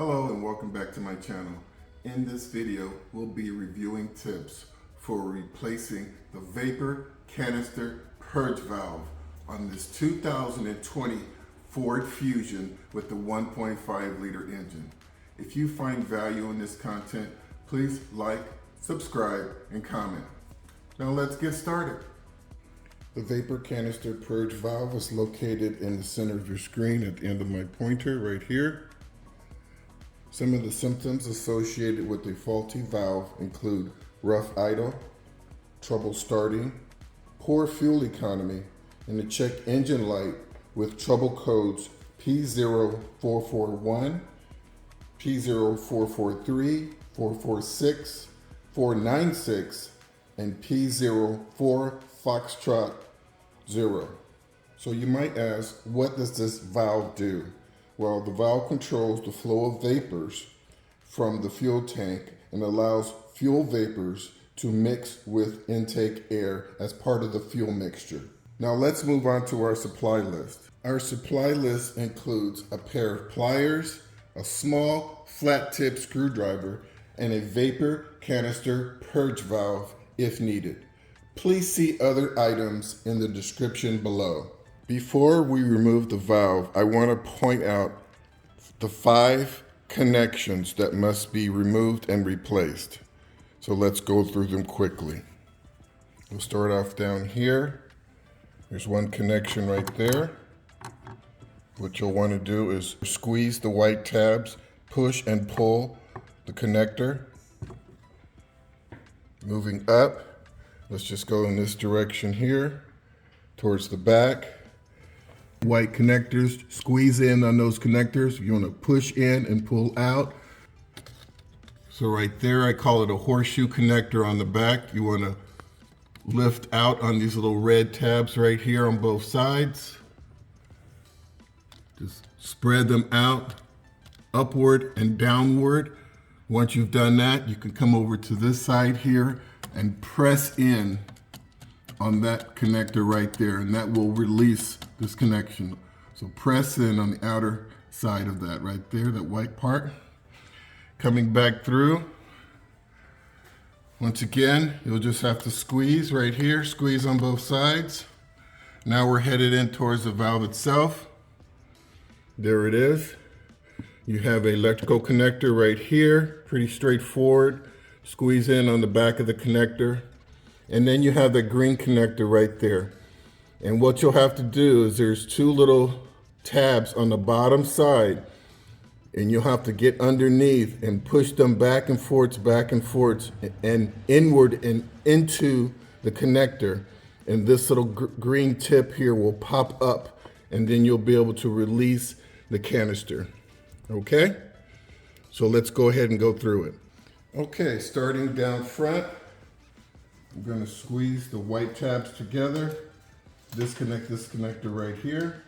Hello and welcome back to my channel. In this video, we'll be reviewing tips for replacing the Vapor Canister Purge Valve on this 2020 Ford Fusion with the 1.5 liter engine. If you find value in this content, please like, subscribe, and comment. Now let's get started. The Vapor Canister Purge Valve is located in the center of your screen at the end of my pointer right here. Some of the symptoms associated with a faulty valve include rough idle, trouble starting, poor fuel economy, and the check engine light with trouble codes P0441, P0443, 446, 496, and P04 Foxtrot 0. So you might ask, what does this valve do? Well, the valve controls the flow of vapors from the fuel tank and allows fuel vapors to mix with intake air as part of the fuel mixture. Now let's move on to our supply list. Our supply list includes a pair of pliers, a small flat tip screwdriver, and a vapor canister purge valve if needed. Please see other items in the description below. Before we remove the valve, I want to point out the 5 connections that must be removed and replaced. So let's go through them quickly. We'll start off down here. There's one connection right there. What you'll want to do is squeeze the white tabs, push and pull the connector. Moving up, let's just go in this direction here, towards the back. White connectors, squeeze in on those connectors. You want to push in and pull out. So right there, I call it a horseshoe connector on the back. You want to lift out on these little red tabs right here on both sides. Just spread them out, upward and downward. Once you've done that, you can come over to this side here and press in on that connector right there, and that will release this connection. So press in on the outer side of that right there, that white part. Coming back through. Once again, you'll just have to squeeze right here, squeeze on both sides. Now we're headed in towards the valve itself. There it is. You have an electrical connector right here, pretty straightforward. Squeeze in on the back of the connector. And then you have the green connector right there. And what you'll have to do is there's 2 little tabs on the bottom side, and you'll have to get underneath and push them back and forth, and inward and into the connector. And this little green tip here will pop up, and then you'll be able to release the canister. Okay? So let's go ahead and go through it. Okay, starting down front, I'm going to squeeze the white tabs together, disconnect this connector right here.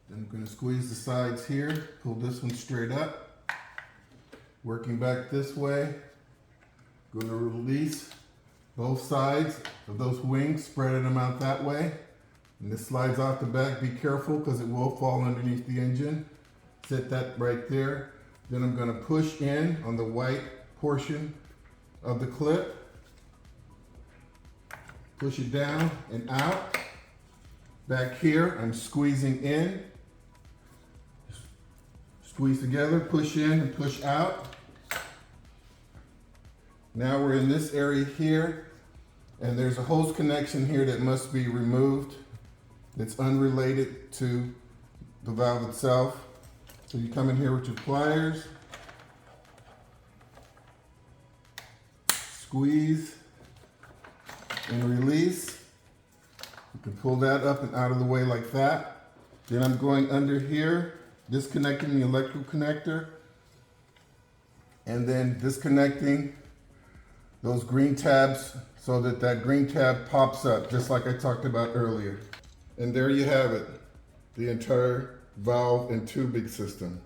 Then I'm going to squeeze the sides here, pull this one straight up. Working back this way, going to release both sides of those wings, spreading them out that way. And this slides off the back. Be careful because it will fall underneath the engine. Set that right there. Then I'm going to push in on the white portion of the clip. Push it down and out. Back here, I'm squeezing in. Squeeze together, push in and push out. Now we're in this area here, and there's a hose connection here that must be removed. It's unrelated to the valve itself. So you come in here with your pliers, squeeze and release. You can pull that up and out of the way like that. Then I'm going under here, disconnecting the electrical connector, and then disconnecting those green tabs so that that green tab pops up, just like I talked about earlier. And there you have it, the entire valve and tubing system.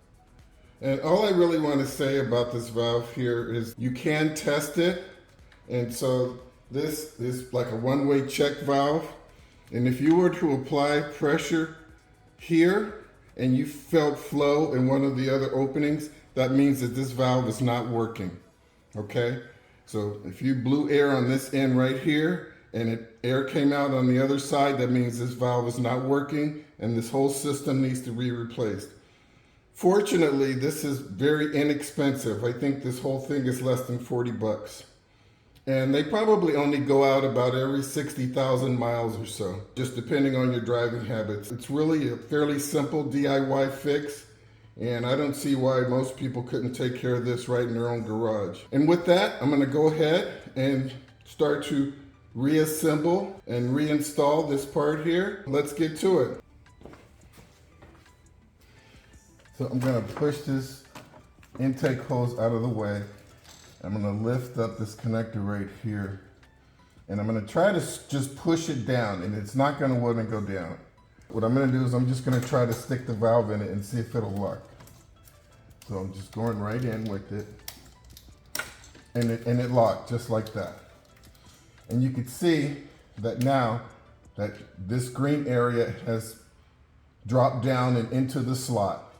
And all I really want to say about this valve here is you can test it. And so This is like a one-way check valve. And if you were to apply pressure here and you felt flow in one of the other openings, that means that this valve is not working, okay? So if you blew air on this end right here and air came out on the other side, that means this valve is not working and this whole system needs to be replaced. Fortunately, this is very inexpensive. I think this whole thing is less than 40 bucks. And they probably only go out about every 60,000 miles or so, just depending on your driving habits. It's really a fairly simple DIY fix, and I don't see why most people couldn't take care of this right in their own garage. And with that, I'm gonna go ahead and start to reassemble and reinstall this part here. Let's get to it. So I'm gonna push this intake hose out of the way. I'm gonna lift up this connector right here, and I'm gonna try to just push it down, and it's not gonna want to go down. What I'm gonna do is I'm just gonna try to stick the valve in it and see if it'll lock. So I'm just going right in with it, and it locked just like that. And you can see that now that this green area has dropped down and into the slot,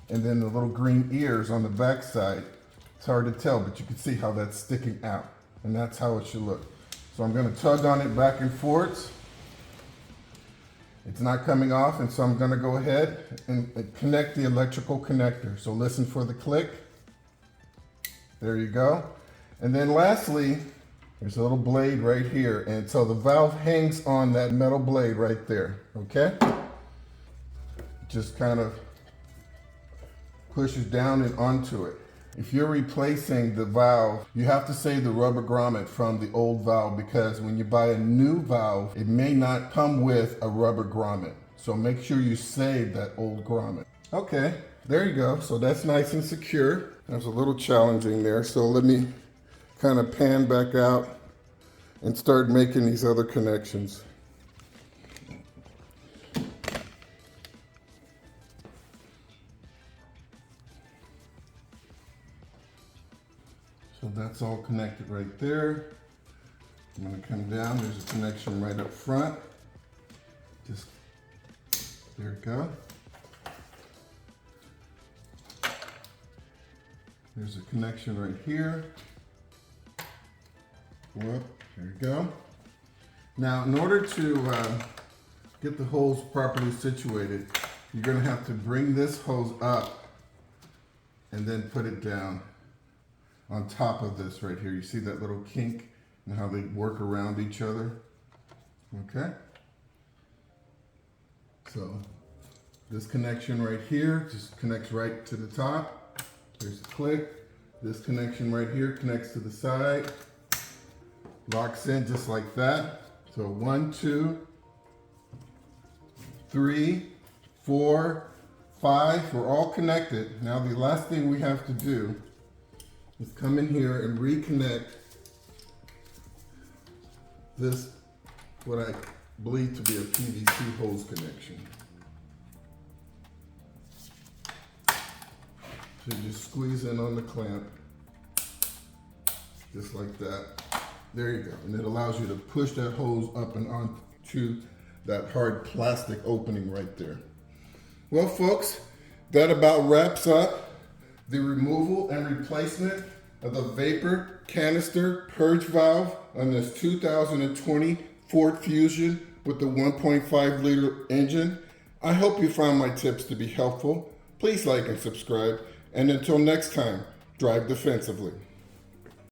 and then the little green ears on the back side. It's hard to tell, but you can see how that's sticking out, and that's how it should look. So I'm gonna tug on it back and forth. It's not coming off, and so I'm gonna go ahead and connect the electrical connector. So listen for the click. There you go. And then lastly, there's a little blade right here, and so the valve hangs on that metal blade right there, okay? Just kind of pushes down and onto it. If you're replacing the valve, you have to save the rubber grommet from the old valve, because when you buy a new valve, it may not come with a rubber grommet. So make sure you save that old grommet. Okay, there you go. So that's nice and secure. That was a little challenging there. So let me kind of pan back out and start making these other connections. So that's all connected right there. I'm gonna come down, there's a connection right up front. Just, there we go. There's a connection right here. Whoop, there you go. Now, in order to get the hose properly situated, you're gonna have to bring this hose up and then put it down on top of this right here. You see that little kink and how they work around each other? Okay. So this connection right here just connects right to the top. There's a click. This connection right here connects to the side. Locks in just like that. So 1, 2, 3, 4, 5. We're all connected. Now the last thing we have to do is come in here and reconnect this, what I believe to be a PVC hose connection. So you just squeeze in on the clamp, just like that. There you go. And it allows you to push that hose up and onto that hard plastic opening right there. Well, folks, that about wraps up the removal and replacement of the Vapor Canister Purge Valve on this 2020 Ford Fusion with the 1.5 liter engine. I hope you found my tips to be helpful. Please like and subscribe. And until next time, drive defensively.